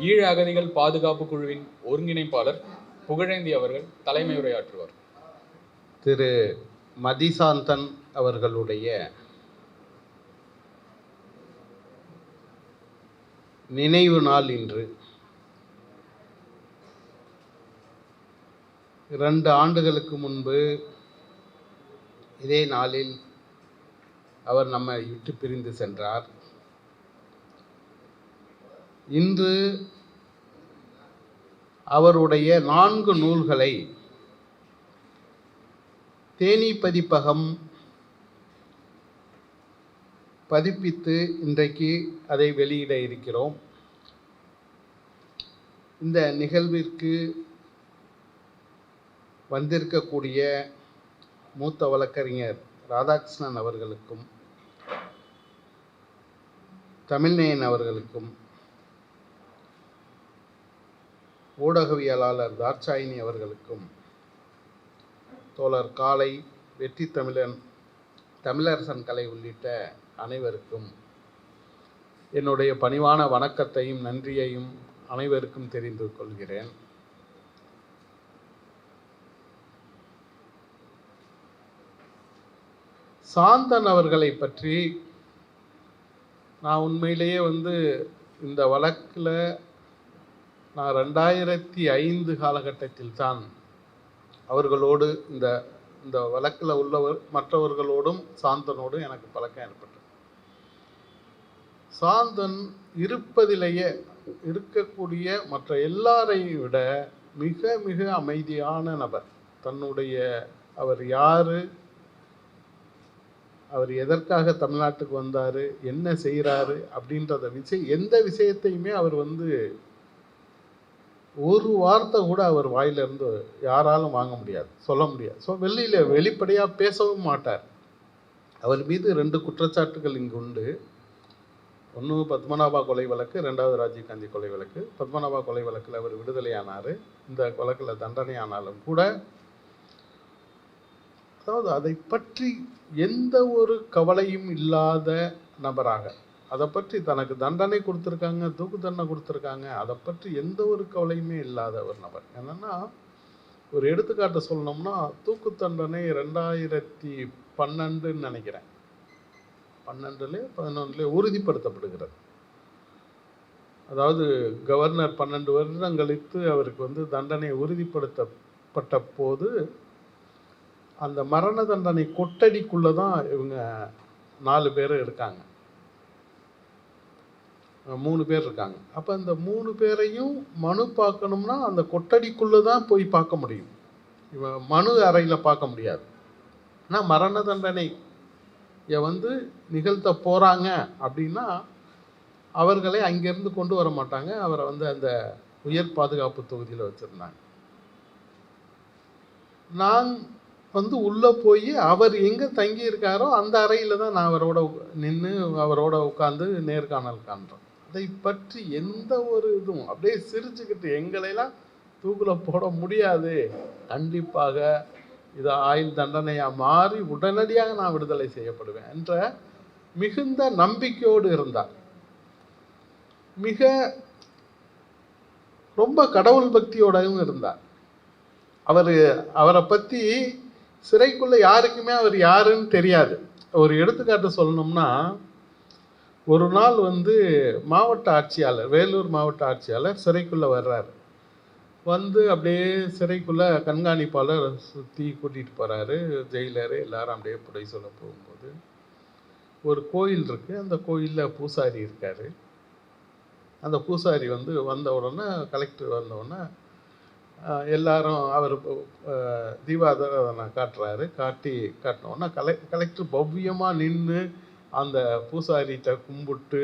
ஈழ அகதிகள் பாதுகாப்பு குழுவின் ஒருங்கிணைப்பாளர் புகழேந்தி அவர்கள் தலைமை உரையாற்றுவார். திரு மதிசாந்தன் அவர்களுடைய நினைவு நாள் இன்று. 2 ஆண்டுகளுக்கு முன்பு இதே நாளில் அவர் நம்மை விட்டு பிரிந்து சென்றார். இன்று அவருடைய 4 நூல்களை தேனி பதிப்பகம் பதிப்பித்து இன்றைக்கு அதை வெளியிட இருக்கிறோம். இந்த நிகழ்விற்கு வந்திருக்கக்கூடிய மூத்த வழக்கறிஞர் ராதாகிருஷ்ணன் அவர்களுக்கும், தமிழ்நேயன் அவர்களுக்கும், ஊடகவியலாளர் தாட்சாயினி அவர்களுக்கும், தோழர் காளை, வெற்றி தமிழன், தமிழரசன் கலை உள்ளிட்ட அனைவருக்கும் என்னுடைய பணிவான வணக்கத்தையும் நன்றியையும் அனைவருக்கும் தெரிந்து கொள்கிறேன். சாந்தன் அவர்களை பற்றி நான் உண்மையிலேயே இந்த வழக்கில் நான் 2005 காலகட்டத்தில் தான் அவர்களோடு இந்த வழக்கில் உள்ளவர் மற்றவர்களோடும் சாந்தனோடும் எனக்கு பழக்கம் ஏற்பட்டது. சாந்தன் இருப்பதிலேயே இருக்கக்கூடிய மற்ற எல்லாரையும் விட மிக மிக அமைதியான நபர். அவர் யார், அவர் எதற்காக தமிழ்நாட்டுக்கு வந்தார், என்ன செய்கிறாரு அப்படின்றத எந்த விஷயத்தையுமே அவர் ஒரு வார்த்தை கூட அவர் வாயிலிருந்து யாராலும் வாங்க முடியாது, சொல்ல முடியாது. வெளிப்படையாக பேசவும் மாட்டார். அவர் மீது 2 குற்றச்சாட்டுகள் இங்கு உண்டு. ஒன்று பத்மநாபா கொலை வழக்கு, 2வது ராஜீவ்காந்தி கொலை வழக்கு. பத்மநாபா கொலை வழக்கில் அவர் விடுதலையானார். இந்த வழக்கில் தண்டனை ஆனாலும் கூட அதை பற்றி எந்த ஒரு கவலையும் இல்லாத நபராக, அதை பற்றி தனக்கு தண்டனை கொடுத்துருக்காங்க, தூக்கு தண்டனை கொடுத்துருக்காங்க, அதை பற்றி எந்த ஒரு கவலையுமே இல்லாத ஒரு நபர். என்னென்னா, ஒரு எடுத்துக்காட்டு சொல்லணும்னா, தூக்கு தண்டனை 2012 நினைக்கிறேன், 11 உறுதிப்படுத்தப்படுகிறது. அதாவது கவர்னர் 12 வருடம் கழித்து அவருக்கு தண்டனை உறுதிப்படுத்தப்பட்ட போது அந்த மரண தண்டனை கொட்டடிக்குள்ளே தான் இவங்க 4 பேர் இருக்காங்க, 3 பேர் இருக்காங்க. அப்போ அந்த 3 பேரையும் மனு பார்க்கணும்னா அந்த கொட்டடிக்குள்ளே தான் போய் பார்க்க முடியும், இவன் மனு அறையில் பார்க்க முடியாது. ஆனால் மரண தண்டனை நிகழ்த்த போகிறாங்க அப்படின்னா அவர்களை அங்கேருந்து கொண்டு வர மாட்டாங்க, அவரை அந்த உயர் பாதுகாப்பு தொகுதியில் வச்சுருந்தாங்க. நான் வந்து உள்ளே போய் அவர் எங்கே தங்கி இருக்காரோ அந்த அறையில் தான் நான் அவரோட நின்று அவரோட உட்காந்து நேர்காணல் காண்றோம். அதை பற்றி எந்த ஒரு இதுவும் அப்படியே சிரிச்சுக்கிட்டு எங்களையெல்லாம் தூக்கில் போட முடியாது, கண்டிப்பாக இது ஆயுள் தண்டனையாக மாறி உடனடியாக நான் விடுதலை செய்யப்படுவேன் என்ற மிகுந்த நம்பிக்கையோடு இருந்தார். மிக ரொம்ப கடவுள் பக்தியோடவும் இருந்தார். அவரை பற்றி சிறைக்குள்ள யாருக்குமே அவர் யாருன்னு தெரியாது. ஒரு எடுத்துக்காட்டு சொல்லணும்னா, ஒரு நாள் வந்து மாவட்ட ஆட்சியாளர், வேலூர் மாவட்ட ஆட்சியாளர் சிறைக்குள்ள வர்றாரு. வந்து அப்படியே சிறைக்குள்ள கண்காணிப்பாளர் சுற்றி கூட்டிகிட்டு போகிறாரு. ஜெயிலரு எல்லாரும் அப்படியே புடை சொல்ல போகும்போது ஒரு கோயில் இருக்கு. அந்த கோயிலில் பூசாரி இருக்காரு. அந்த பூசாரி வந்து வந்த உடனே, கலெக்டர் வந்த உடனே எல்லாரும் அவர் தீபாராதனை காட்டுறாரு. காட்டின உடனே கலெக்டர் பவ்யமாக நின்று அந்த பூசாரிகிட்ட கும்பிட்டு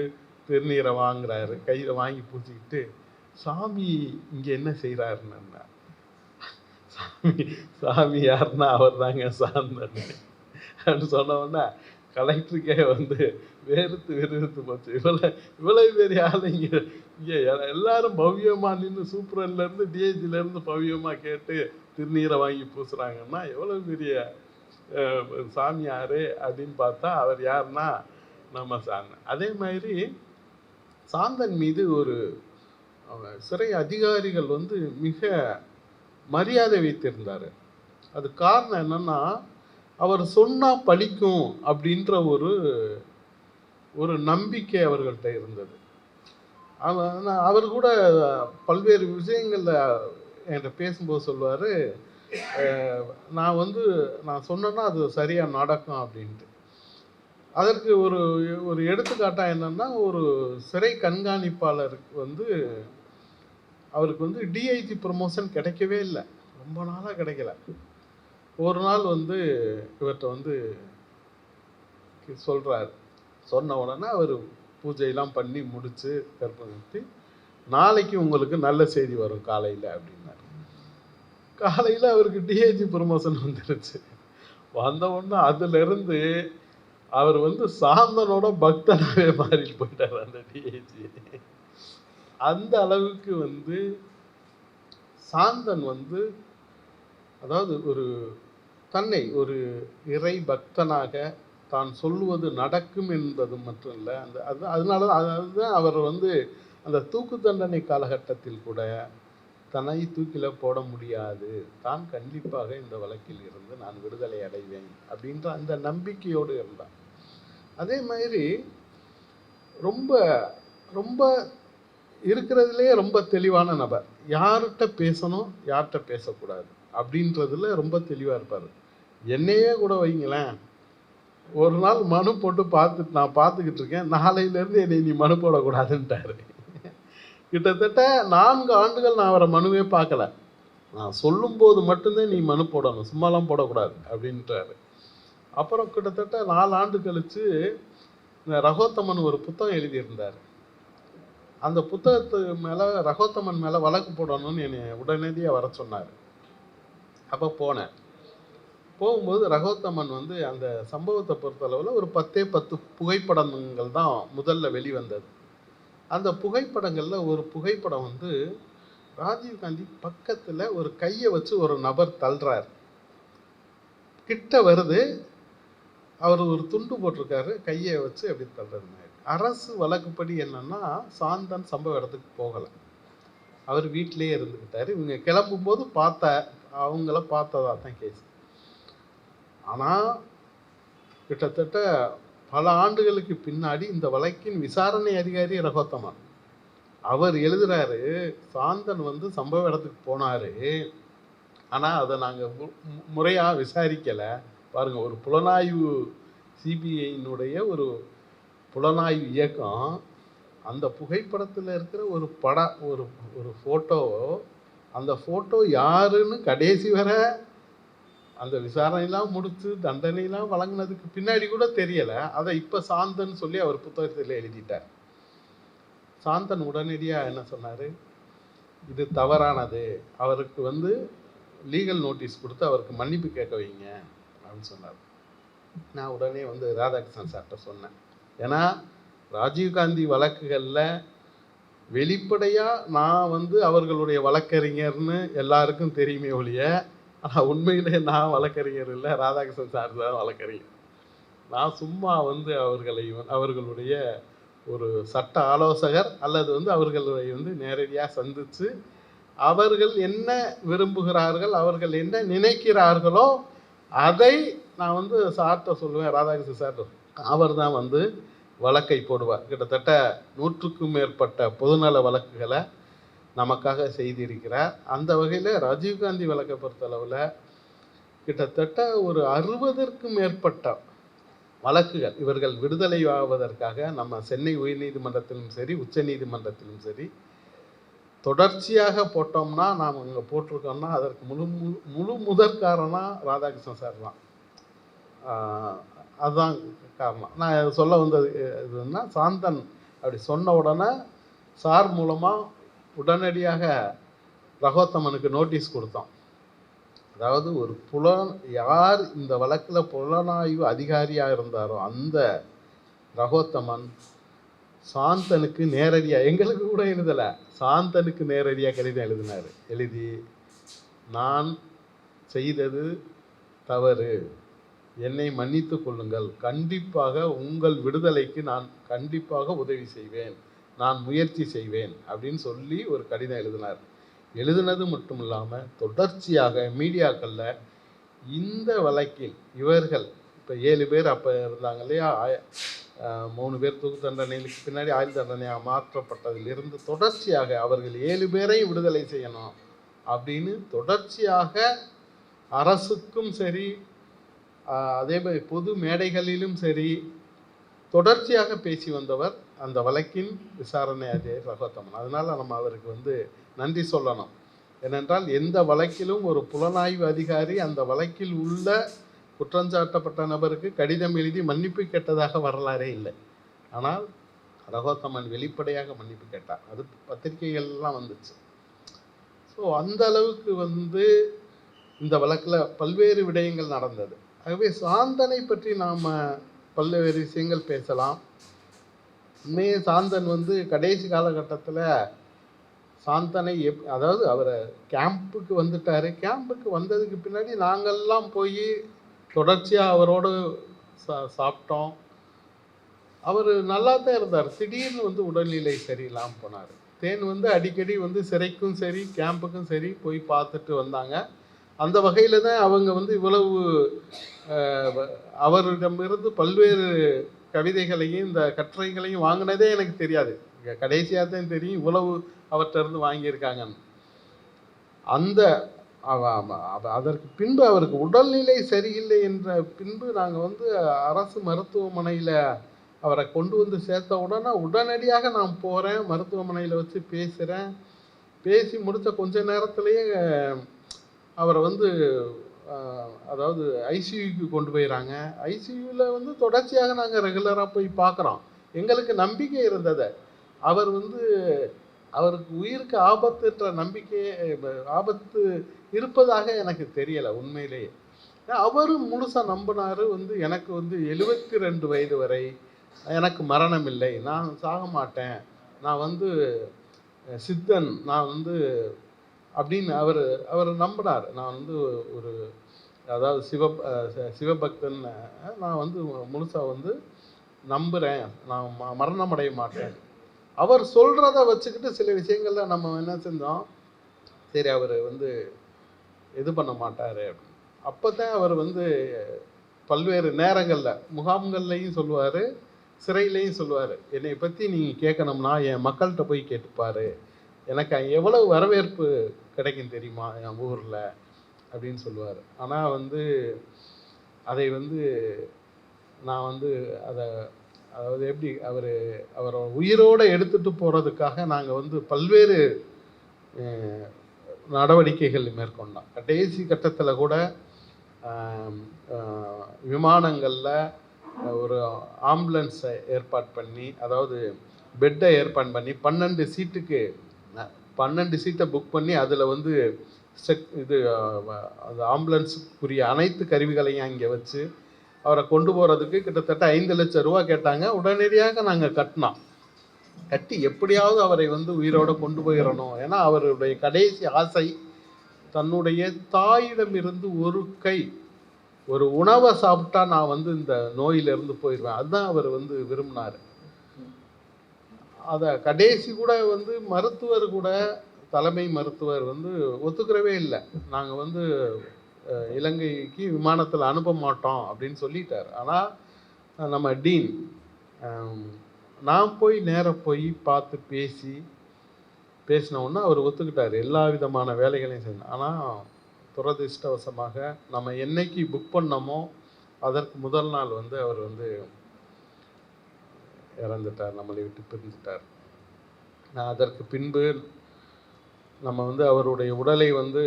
திருநீரை வாங்குறாரு. கையில் வாங்கி பூச்சிக்கிட்டு, சாமி இங்கே என்ன செய்கிறாருன்னா, சாமி யாருன்னா அவர் தாங்க சாந்தன் அப்படின்னு சொன்ன உடனே கலெக்டருக்கே வந்து வெறுத்து போச்சு. இவ்வளவு பெரிய ஆள் இங்கே எல்லாரும் பவ்யமாக நின்று சூப்பரன்லேருந்து டிஐஜிலேருந்து பவ்யமாக கேட்டு திருநீரை வாங்கி பூசுகிறாங்கன்னா எவ்வளோ பெரிய சாமியார் அப்படின்னு பார்த்தா அவர் யாருன்னா நம்ம சாந்தன். அதே மாதிரி சாந்தன் மீது ஒரு சிறை அதிகாரிகள் வந்து மிக மரியாதை வைத்திருந்தார். அது காரணம் என்னன்னா, அவர் சொன்னால் பலிக்கும் அப்படின்ற ஒரு நம்பிக்கை அவர்கள்ட்ட இருந்தது. அவர் கூட பல்வேறு விஷயங்களில் என்கிட்ட பேசும்போது சொல்லுவார், நான் சொன்னேன்னா அது சரியாக நடக்கும் அப்படின்ட்டு. அதற்கு ஒரு எடுத்துக்காட்டாக என்னென்னா, ஒரு சிறை கண்காணிப்பாளருக்கு வந்து அவருக்கு வந்து டிஐஜி ப்ரமோஷன் கிடைக்கவே இல்லை, ரொம்ப நாளாக கிடைக்கல. ஒரு நாள் வந்து இவர்கிட்ட வந்து சொல்கிறார். சொன்ன உடனே அவர் பூஜையெல்லாம் பண்ணி முடித்து கற்பனை, நாளைக்கு உங்களுக்கு நல்ல செய்தி வரும் காலையில் அப்படின்னாரு. காலையில் அவருக்கு டிஐஜி ப்ரமோஷன் வந்துருச்சு. வந்த உடனே அதுலேருந்து அவர் வந்து சாந்தனோட பக்தனாகவே மாறிட்டு போயிட்டார் அந்த டிஐஜி. அந்த அளவுக்கு வந்து சாந்தன் வந்து, அதாவது தன்னை ஒரு இறை பக்தனாக தான் சொல்லுவது நடக்கும் என்பது மட்டும் இல்லை, அதனால அதுதான் அவர் வந்து அந்த தூக்கு தண்டனை காலகட்டத்தில் கூட தன்னை தூக்கில் போட முடியாது, தான் கண்டிப்பாக இந்த வழக்கில் இருந்து நான் விடுதலை அடைவேன் அப்படின்ற அந்த நம்பிக்கையோடு இருந்தார். அதே மாதிரி ரொம்ப ரொம்ப இருக்கிறதுலே ரொம்ப தெளிவான நபர். யார்கிட்ட பேசணும் யார்கிட்ட பேசக்கூடாது அப்படின்றதுல ரொம்ப தெளிவாக இருப்பார். என்னையே கூட வைங்களேன், ஒரு நாள் மனு போட்டு நான் பார்த்துக்கிட்டு இருக்கேன், நாளையிலேருந்து என்னை நீ மனு போடக்கூடாதுன்ட்டாரு. கிட்டத்தட்ட 4 ஆண்டுகள் நான் அவரை மனுவே பார்க்கல. நான் சொல்லும்போது மட்டும்தான் நீ மனு போடணும், சும்மாலாம் போடக்கூடாது அப்படின்றாரு. அப்புறம் கிட்டத்தட்ட 4 ஆண்டு கழித்து ரகோத்தமன் ஒரு புத்தகம் எழுதியிருந்தார். அந்த புத்தகத்துக்கு மேலே ரகோத்தமன் மேலே வழக்கு போடணும்னு என்னை உடனடியாக வர சொன்னார். அப்போ போனேன். போகும்போது ரகோத்தமன் வந்து அந்த சம்பவத்தை பொறுத்தளவில் ஒரு 10 புகைப்படங்கள் தான் முதல்ல வெளிவந்தது. அந்த புகைப்படங்களில் ஒரு புகைப்படம் வந்து ராஜீவ்காந்தி பக்கத்தில் ஒரு கையை வச்சு ஒரு நபர் தள்ளுறார். கிட்ட வருது, அவர் ஒரு துண்டு போட்டிருக்காரு, கையை வச்சு அப்படி தள்ளுறது. அரசு வழக்குப்படி என்னன்னா, சாந்தன் சம்பவ இடத்துக்கு போகலை, அவர் வீட்டிலேயே இருந்துக்கிட்டார். இவங்க கிளம்பும்போது அவங்கள பார்த்ததா தான் கேஸ். ஆனால் கிட்டத்தட்ட பல ஆண்டுகளுக்கு பின்னாடி இந்த வழக்கின் விசாரணை அதிகாரி ரகோத்தமன் அவர் எழுதுறாரு, சாந்தன் வந்து சம்பவ இடத்துக்கு போனார், ஆனால் அதை நாங்கள் முறையாக விசாரிக்கலை. பாருங்க, ஒரு புலனாய்வு சிபிஐனுடைய ஒரு புலனாய்வு இயக்கம் அந்த புகைப்படத்தில் இருக்கிற ஒரு ஃபோட்டோ, அந்த ஃபோட்டோ யாருன்னு கடைசி வரை அந்த விசாரணையெல்லாம் முடித்து தண்டனையெல்லாம் வழங்கினதுக்கு பின்னாடி கூட தெரியலை. அதை இப்போ சாந்தன் சொல்லி அவர் புத்தகத்தில் எழுதிட்டார். சாந்தன் உடனடியாக என்ன சொன்னார், இது தவறானது, அவருக்கு வந்து லீகல் நோட்டீஸ் கொடுத்து அவருக்கு மன்னிப்பு கேட்க வைங்க அப்படின்னு சொன்னார். நான் உடனே வந்து ராதாகிருஷ்ணன் சார்கிட்ட சொன்னேன். ஏன்னா ராஜீவ்காந்தி வழக்குகளில் வெளிப்படையாக நான் வந்து அவர்களுடைய வழக்கறிஞர்னு எல்லாருக்கும் தெரியுமே ஒழிய, ஆனால் உண்மையிலே நான் வழக்கறிஞர் இல்லை, ராதாகிருஷ்ணன் சார் தான் வழக்கறிஞர். நான் சும்மா வந்து அவர்களுடைய ஒரு சட்ட ஆலோசகர் அல்லது வந்து அவர்களை வந்து நேரடியாக சந்தித்து அவர்கள் என்ன விரும்புகிறார்கள், அவர்கள் என்ன நினைக்கிறார்களோ அதை நான் வந்து சார்கிட்ட சொல்லுவேன். ராதாகிருஷ்ணன் சார் அவர் தான் வந்து வழக்கை போடுவார். கிட்டத்தட்ட 100க்கும் மேற்பட்ட பொதுநல வழக்குகளை நமக்காக செய்திருக்கிறார். அந்த வகையில் ராஜீவ்காந்தி வழக்கை பொறுத்தளவில் கிட்டத்தட்ட ஒரு 60க்கும் மேற்பட்ட வழக்குகள் இவர்கள் விடுதலை ஆவதற்காக நம்ம சென்னை உயர்நீதிமன்றத்திலும் சரி உச்ச நீதிமன்றத்திலும் சரி தொடர்ச்சியாக போட்டோம்னா, நாம் அங்கே போட்டிருக்கோம்னா அதற்கு முழு முதற் காரணம் ராதாகிருஷ்ணன் சார் தான். அதுதான் காரணம். நான் சொல்ல வந்தது இதுன்னா, சாந்தன் அப்படி சொன்ன உடனே சார் மூலமாக உடனடியாக ரகோத்தமனுக்கு நோட்டீஸ் கொடுத்தோம். அதாவது ஒரு யார் இந்த வழக்கில் புலனாய்வு அதிகாரியாக இருந்தாரோ அந்த ரகோத்தமன் சாந்தனுக்கு நேரடியாக, எங்களுக்கு கூட எழுதலை, சாந்தனுக்கு நேரடியாக கடிதம் எழுதினார். எழுதி, நான் செய்தது தவறு, என்னை மன்னித்து கொள்ளுங்கள், கண்டிப்பாக உங்கள் விடுதலைக்கு நான் கண்டிப்பாக உதவி செய்வேன், நான் முயற்சி செய்வேன் அப்படின்னு சொல்லி ஒரு கடிதம் எழுதினார். எழுதினது மட்டும் இல்லாமல் தொடர்ச்சியாக மீடியாக்களில் இந்த வழக்கில் இவர்கள் இப்போ 7 பேர் அப்போ இருந்தாங்க இல்லையா, 3 பேர் தூக்கு தண்டனைக்கு பின்னாடி ஆயுள் தண்டனையாக மாற்றப்பட்டதிலிருந்து தொடர்ச்சியாக அவர்கள் 7 பேரையும் விடுதலை செய்யணும் அப்படின்னு தொடர்ச்சியாக அரசுக்கும் சரி அதே மாதிரி பொது மேடைகளிலும் சரி தொடர்ச்சியாக பேசி வந்தவர் அந்த வழக்கின் விசாரணை அதிகாரி ரகோத்தமன். அதனால் நம்ம அவருக்கு வந்து நன்றி சொல்லணும். ஏனென்றால் எந்த வழக்கிலும் ஒரு புலனாய்வு அதிகாரி அந்த வழக்கில் உள்ள குற்றஞ்சாட்டப்பட்ட நபருக்கு கடிதம் எழுதி மன்னிப்பு கேட்டதாக வரலாறே இல்லை. ஆனால் ரகோத்தமன் வெளிப்படையாக மன்னிப்பு கேட்டார். அது பத்திரிகைகள்லாம் வந்துச்சு. ஸோ அந்த அளவுக்கு வந்து இந்த வழக்கில் பல்வேறு விடயங்கள் நடந்தது. ஆகவே சாந்தனை பற்றி நாம் பல்வேறு விஷயங்கள் பேசலாம். உண்மையே சாந்தன் வந்து கடைசி காலகட்டத்தில் சாந்தனை அதாவது அவரை கேம்புக்கு வந்துட்டார். கேம்புக்கு வந்ததுக்கு பின்னாடி நாங்கள்லாம் போய் தொடர்ச்சியாக அவரோடு சாப்பிட்டோம். அவர் நல்லா தான் இருந்தார். திடீர்னு வந்து உடல்நிலை சரியில்லாமல் போனார். தேன் வந்து அடிக்கடி வந்து சிறைக்கும் சரி கேம்புக்கும் சரி போய் பார்த்துட்டு வந்தாங்க. அந்த வகையில் தான் அவங்க வந்து இவ்வளவு அவரிடமிருந்து பல்வேறு கவிதைகளையும் இந்த கட்டுரைகளையும் வாங்கினதே எனக்கு தெரியாது. கடைசியாக தான் தெரியும் இவ்வளவு அவர்கிட்ட இருந்து வாங்கியிருக்காங்கன்னு. அந்த அதற்கு பின்பு அவருக்கு உடல்நிலை சரியில்லை என்ற பின்பு நாங்கள் வந்து அரசு மருத்துவமனையில் அவரை கொண்டு வந்து சேர்த்த உடனடியாக நான் போகிறேன், மருத்துவமனையில் வச்சு பேசுகிறேன். பேசி முடித்த கொஞ்ச நேரத்திலேயே அவரை வந்து அதாவது ஐசியூக்கு கொண்டு போயிடறாங்க. ஐசியூவில் வந்து தொடர்ச்சியாக நாங்கள் ரெகுலராக போய் பார்க்குறோம். எங்களுக்கு நம்பிக்கை இருந்தது. அவர் வந்து அவருக்கு உயிருக்கு ஆபத்துன்ற ஆபத்து இருப்பதாக எனக்கு தெரியலை உண்மையிலேயே. அவரும் முழுசாக நம்பினார். வந்து எனக்கு வந்து 72 வயது வரை எனக்கு மரணம் இல்லை, நான் சாக மாட்டேன், நான் வந்து சித்தன், நான் வந்து அப்படின்னு அவர் நம்பினார். நான் வந்து ஒரு அதாவது சிவபக்தன், நான் வந்து முழுசாக வந்து நம்புகிறேன், நான் மரணம் அடைய மாட்டேன். அவர் சொல்கிறத வச்சுக்கிட்டு சில விஷயங்கள்ல நம்ம என்ன செஞ்சோம், சரி அவர் வந்து இது பண்ண மாட்டார் அப்படின்னு. அப்போ தான் அவர் வந்து பல்வேறு நேரங்களில் முகாம்கள்லையும் சொல்லுவார், சிறையிலையும் சொல்லுவார், என்னை பற்றி நீங்கள் கேட்கணும்னா என் மக்கள்கிட்ட போய் கேட்டுப்பார், எனக்கு எவ்வளவு வரவேற்பு கிடைக்கும் தெரியுமா என் ஊரில் அப்படின்னு சொல்லுவார். ஆனால் வந்து அதை வந்து நான் வந்து அதாவது எப்படி அவரை உயிரோடு எடுத்துகிட்டு போகிறதுக்காக நாங்கள் வந்து பல்வேறு நடவடிக்கைகள் மேற்கொண்டோம். கடைசி கட்டத்தில் கூட விமானங்களில் ஒரு ஆம்புலன்ஸை ஏற்பாடு பண்ணி, அதாவது பெட்டை ஏற்பாடு பண்ணி 12 சீட்டை புக் பண்ணி அதில் வந்து இது அந்த ஆம்புலன்ஸுக்குரிய அனைத்து கருவிகளையும் அங்கே வச்சு அவரை கொண்டு போகிறதுக்கு கிட்டத்தட்ட 5 லட்சம் ரூபா கேட்டாங்க. உடனடியாக நாங்கள் கட்டி எப்படியாவது அவரை வந்து உயிரோடு கொண்டு போயிடணும். ஏன்னா அவருடைய கடைசி ஆசை தன்னுடைய தாயிடமிருந்து ஒரு உணவை சாப்பிட்டா நான் வந்து இந்த நோயிலிருந்து போயிடுவேன். அதுதான் அவர் வந்து விரும்பினார். அதை கடைசி கூட வந்து மருத்துவர் கூட, தலைமை மருத்துவர் வந்து ஒத்துக்கிறவே இல்லை. நாங்கள் வந்து இலங்கைக்கு விமானத்தில் அனுப்ப மாட்டோம் அப்படின்னு சொல்லிட்டார். ஆனால் நம்ம டீன் நான் நேராக போய் பார்த்து பேசினோன்னா அவர் ஒத்துக்கிட்டார். எல்லா விதமான வேலைகளையும் செய்யணும். ஆனால் துரதிர்ஷ்டவசமாக நம்ம என்னைக்கு புக் பண்ணோமோ அதற்கு முதல் நாள் வந்து அவர் வந்து இறந்துட்டார், நம்மளை விட்டு பிரிஞ்சிட்டார். அதற்கு பின்பு நம்ம வந்து அவருடைய உடலை வந்து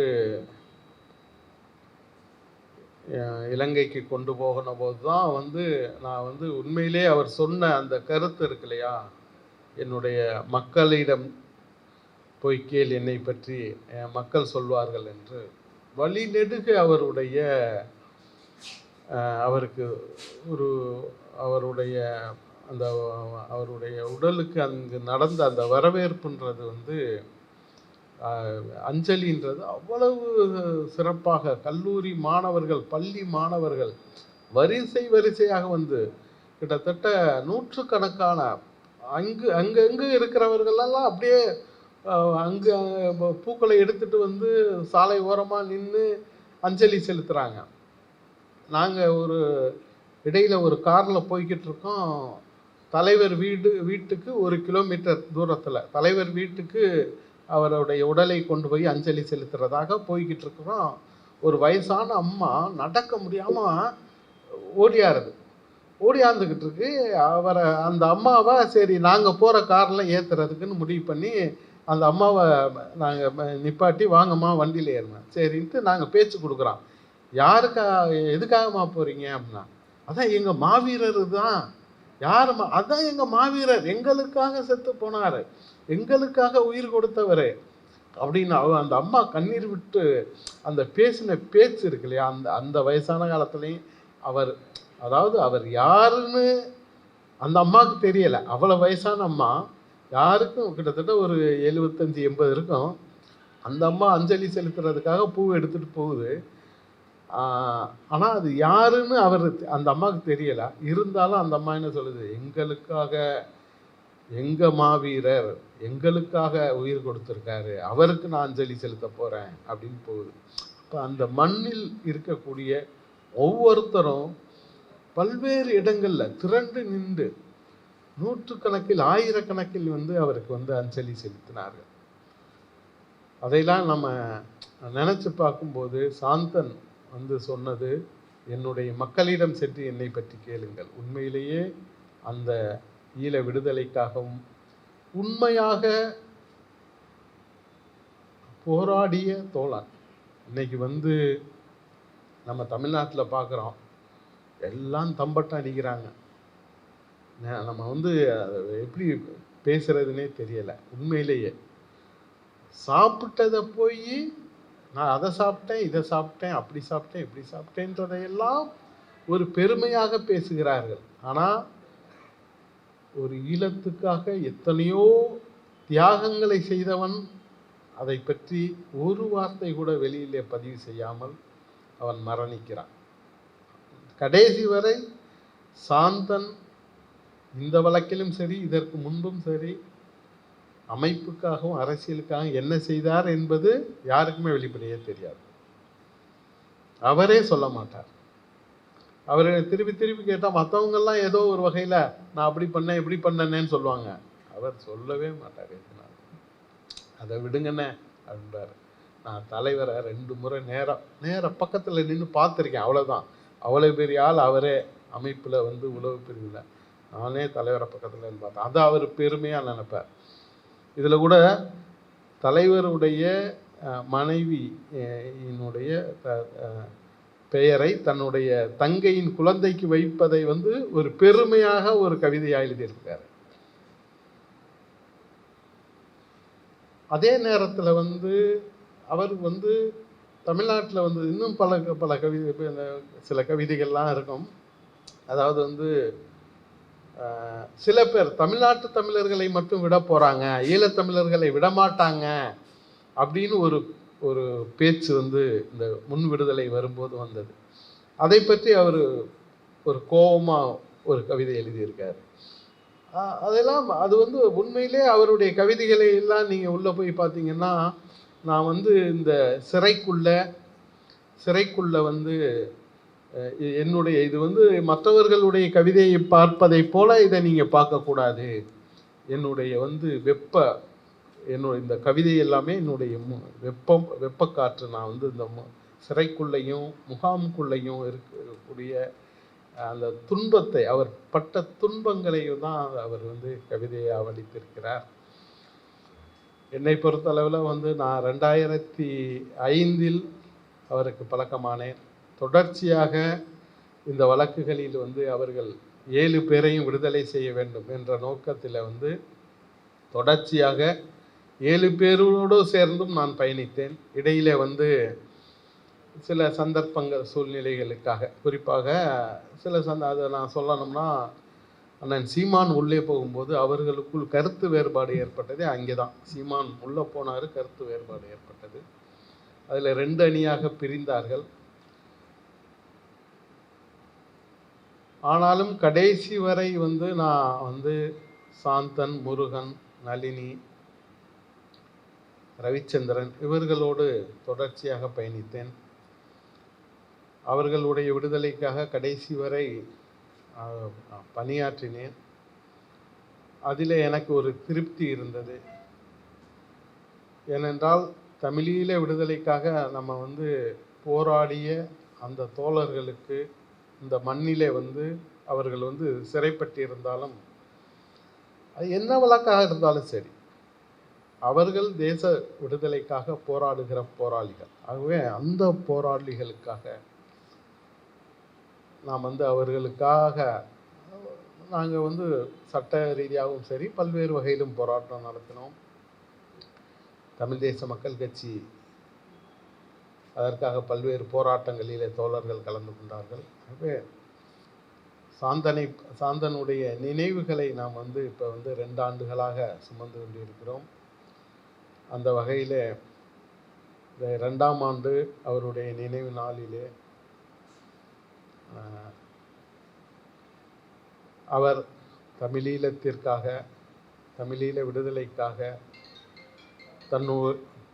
இலங்கைக்கு கொண்டு போகிற போது தான் வந்து நான் வந்து உண்மையிலே அவர் சொன்ன அந்த கருத்து இருக்கு இல்லையா, என்னுடைய மக்களிடம் போய் கேள் என்னை பற்றி, மக்கள் சொல்வார்கள் என்று வழி நெடுக அவருக்கு அவருடைய உடலுக்கு அங்கு நடந்த அந்த வரவேற்புன்றது வந்து அஞ்சலின்றது அவ்வளவு சிறப்பாக கல்லூரி மாணவர்கள், பள்ளி மாணவர்கள் வரிசையாக வந்து கிட்டத்தட்ட 100கணக்கான அங்கங்கு இருக்கிறவர்களெல்லாம் அப்படியே அங்கே பூக்களை எடுத்துட்டு வந்து சாலை ஓரமாக நின்று அஞ்சலி செலுத்துகிறாங்க. நாங்கள் இடையில் ஒரு காரில் போய்கிட்டு இருக்கோம். தலைவர் வீட்டுக்கு 1 கிலோமீட்டர் தூரத்தில் தலைவர் வீட்டுக்கு அவருடைய உடலை கொண்டு போய் அஞ்சலி செலுத்துறதாக போய்கிட்டு இருக்கிறோம். ஒரு வயசான அம்மா நடக்க முடியாமல் ஓடியாந்துக்கிட்டு இருக்கு. அந்த அம்மாவை சரி நாங்கள் போகிற காரில் ஏற்றுறதுக்குன்னு முடிவு பண்ணி அந்த அம்மாவை நாங்கள் நிப்பாட்டி வாங்கம்மா வண்டியில் ஏறினேன் சரின்ட்டு நாங்கள் பேச்சு கொடுக்குறோம். எதுக்காகம்மா போகிறீங்க அப்படின்னா, அதான் எங்கள் மாவீரர் தான். யாரும்மா? அதான் எங்கள் மாவீரர், எங்களுக்காக செத்து போனார், எங்களுக்காக உயிர் கொடுத்தவர் அப்படின்னு அந்த அம்மா கண்ணீர் விட்டு அந்த பேசின பேச்சு இருக்கு இல்லையா, அந்த வயசான காலத்துலேயும் அவர் யாருன்னு அந்த அம்மாவுக்கு தெரியலை. அவ்வளோ வயசான அம்மா, யாருக்கும் கிட்டத்தட்ட ஒரு 75-80 இருக்கும். அந்த அம்மா அஞ்சலி செலுத்துறதுக்காக பூவை எடுத்துகிட்டு போகுது. ஆனால் அது யாருன்னு அந்த அம்மாவுக்கு தெரியலை. இருந்தாலும் அந்த அம்மா என்ன சொல்லுது, எங்களுக்காக எங்கள் மாவீரர் எங்களுக்காக உயிர் கொடுத்துருக்காரு, அவருக்கு நான் அஞ்சலி செலுத்த போகிறேன் அப்படின்னு போகுது. இப்போ அந்த மண்ணில் இருக்கக்கூடிய ஒவ்வொருத்தரும் பல்வேறு இடங்களில் திரண்டு நின்று 100கணக்கில் 1000கணக்கில் வந்து அவருக்கு வந்து அஞ்சலி செலுத்தினார்கள். அதையெல்லாம் நம்ம நினச்சி பார்க்கும்போது சாந்தன் வந்து சொன்னது, என்னுடைய மக்களிடம் சென்று என்னை பற்றி கேளுங்கள். உண்மையிலேயே அந்த ஈழ விடுதலைக்காகவும் உண்மையாக போராடிய தோழன். இன்னைக்கு வந்து நம்ம தமிழ்நாட்டில் பார்க்குறோம், எல்லாம் தம்பட்டம் அடிக்கிறாங்க. நம்ம வந்து எப்படி பேசுறதுன்னே தெரியலை. உண்மையிலேயே சாப்பிட்டதை போய் நான் அதை சாப்பிட்டேன், இதை சாப்பிட்டேன், அப்படி சாப்பிட்டேன், இப்படி சாப்பிட்டேன்றதையெல்லாம் ஒரு பெருமையாக பேசுகிறார்கள். ஆனால் ஒரு ஈழத்துக்காக எத்தனையோ தியாகங்களை செய்தவன் அதை பற்றி ஒரு வார்த்தை கூட வெளியிலே பதிவு செய்யாமல் அவன் மரணிக்கிறான். கடைசி வரை சாந்தன் இந்த வழக்கிலும் சரி, இதற்கு முன்பும் சரி, அமைப்புக்காகவும் அரசியலுக்காகவும் என்ன செய்தார் என்பது யாருக்குமே வெளிப்படையே தெரியாது. அவரே சொல்ல மாட்டார். அவரை திருப்பி கேட்டால் மற்றவங்கெல்லாம் ஏதோ ஒரு வகையில் நான் அப்படி பண்ணேன் இப்படி பண்ணேன்னு சொல்லுவாங்க. அவர் சொல்லவே மாட்டார். அதை விடுங்கண்ணே அப்படின்றார். நான் தலைவரை 2 முறை நேராக பக்கத்தில் நின்று பார்த்துருக்கேன், அவ்வளோதான். அவ்வளோ பெரிய ஆள் அவரே. அமைப்பில் வந்து உளவு பிரிவில் நானே தலைவரை பக்கத்தில் இருந்து பார்த்தேன். அதை அவர் பெருமையாக நினைப்பார். இதில் கூட தலைவருடைய மனைவியினுடைய பெயரை தன்னுடைய தங்கையின் குழந்தைக்கு வைப்பதை வந்து ஒரு பெருமையாக ஒரு கவிதையாக எழுதியிருக்கார். அதே நேரத்தில் வந்து அவர் வந்து தமிழ்நாட்டில் வந்து இன்னும் பல பல கவிதை சில கவிதைகள்லாம் இருக்கும். அதாவது வந்து சில பேர் தமிழ்நாட்டு தமிழர்களை மட்டும் விட போகிறாங்க, ஈழத்தமிழர்களை விடமாட்டாங்க அப்படின்னு ஒரு ஒரு பேச்சு வந்து இந்த முன் விடுதலை வரும்போது வந்தது. அதை பற்றி அவர் ஒரு கோபமாக ஒரு கவிதை எழுதியிருக்கார். அதெல்லாம் அது வந்து உண்மையிலே அவருடைய கவிதைகளை எல்லாம் நீங்கள் உள்ளே போய் பார்த்தீங்கன்னா, நான் வந்து இந்த சிறைக்குள்ள வந்து என்னுடைய இது வந்து மற்றவர்களுடைய கவிதையை பார்ப்பதை போல இதை நீங்கள் பார்க்கக்கூடாது. என்னுடைய வந்து என்னுடைய இந்த கவிதை எல்லாமே என்னுடைய வெப்பக்காற்று. நான் வந்து இந்த சிறைக்குள்ளேயும் முகாமுக்குள்ளேயும் இருக்கக்கூடிய அந்த துன்பத்தை, அவர் பட்ட துன்பங்களையும் தான் அவர் வந்து கவிதையை வடித்திருக்கிறார். என்னை பொறுத்தளவில் வந்து நான் 2005 அவருக்கு பழக்கமானேன். தொடர்ச்சியாக இந்த வழக்குகளில் வந்து அவர்கள் 7 பேரையும் விடுதலை செய்ய வேண்டும் என்ற நோக்கத்தில் வந்து தொடர்ச்சியாக 7 பேரோடு சேர்ந்தும் நான் பயணித்தேன். இடையிலே வந்து சில சந்தர்ப்பங்கள் சூழ்நிலைகளுக்காக, குறிப்பாக அதை நான் சொல்லணும்னா, அண்ணன் சீமான் உள்ளே போகும்போது அவர்களுக்குள் கருத்து வேறுபாடு ஏற்பட்டதே அங்கே தான். சீமான் உள்ளே போனார், கருத்து வேறுபாடு ஏற்பட்டது. அதில் 2 அணியாக பிரிந்தார்கள். ஆனாலும் கடைசி வரை வந்து நான் வந்து சாந்தன், முருகன், நளினி, ரவிச்சந்திரன் இவர்களோடு தொடர்ச்சியாக பயணித்தேன். அவர்களுடைய விடுதலைக்காக கடைசி வரை பணியாற்றினேன். அதில் எனக்கு ஒரு திருப்தி இருந்தது. ஏனென்றால் தமிழீழ விடுதலைக்காக நம்ம வந்து போராடிய அந்த தோழர்களுக்கு இந்த மண்ணிலே வந்து அவர்கள் வந்து சிறைப்பட்டிருந்தாலும், அது என்ன வழக்காக இருந்தாலும் சரி, அவர்கள் தேச விடுதலைக்காக போராடுகிற போராளிகள். ஆகவே அந்த போராளிகளுக்காக நாம் வந்து அவர்களுக்காக நாங்கள் வந்து சட்ட ரீதியாகவும் சரி பல்வேறு வகையிலும் போராட்டம் நடத்தினோம். தமிழ் தேச மக்கள் கட்சி அதற்காக பல்வேறு போராட்டங்களிலே தோழர்கள் கலந்து கொண்டார்கள். ஆகவே சாந்தனுடைய நினைவுகளை நாம் வந்து இப்போ வந்து 2 ஆண்டுகளாக சுமந்து கொண்டிருக்கிறோம். அந்த வகையில் 2ஆம் ஆண்டு அவருடைய நினைவு நாளிலே அவர் தமிழீழத்திற்காக, தமிழீழ விடுதலைக்காக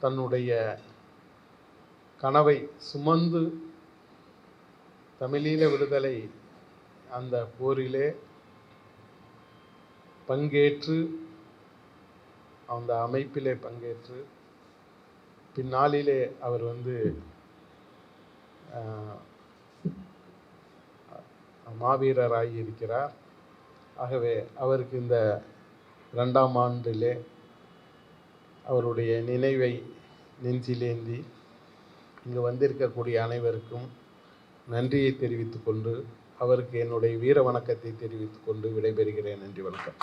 தன்னுடைய கனவை சுமந்து தமிழீழ விடுதலை அந்த போரிலே பங்கேற்று, அந்த அமைப்பிலே பங்கேற்று, பின்னாளிலே அவர் வந்து மாவீரராகி இருக்கிறார். ஆகவே அவருக்கு இந்த 2ஆம் ஆண்டிலே அவருடைய நினைவை நெஞ்சிலேந்தி இங்கு வந்திருக்கக்கூடிய அனைவருக்கும் நன்றியை தெரிவித்துக்கொண்டு, அவருக்கு என்னுடைய வீர வணக்கத்தை தெரிவித்துக்கொண்டு விடைபெறுகிறேன். நன்றி, வணக்கம்.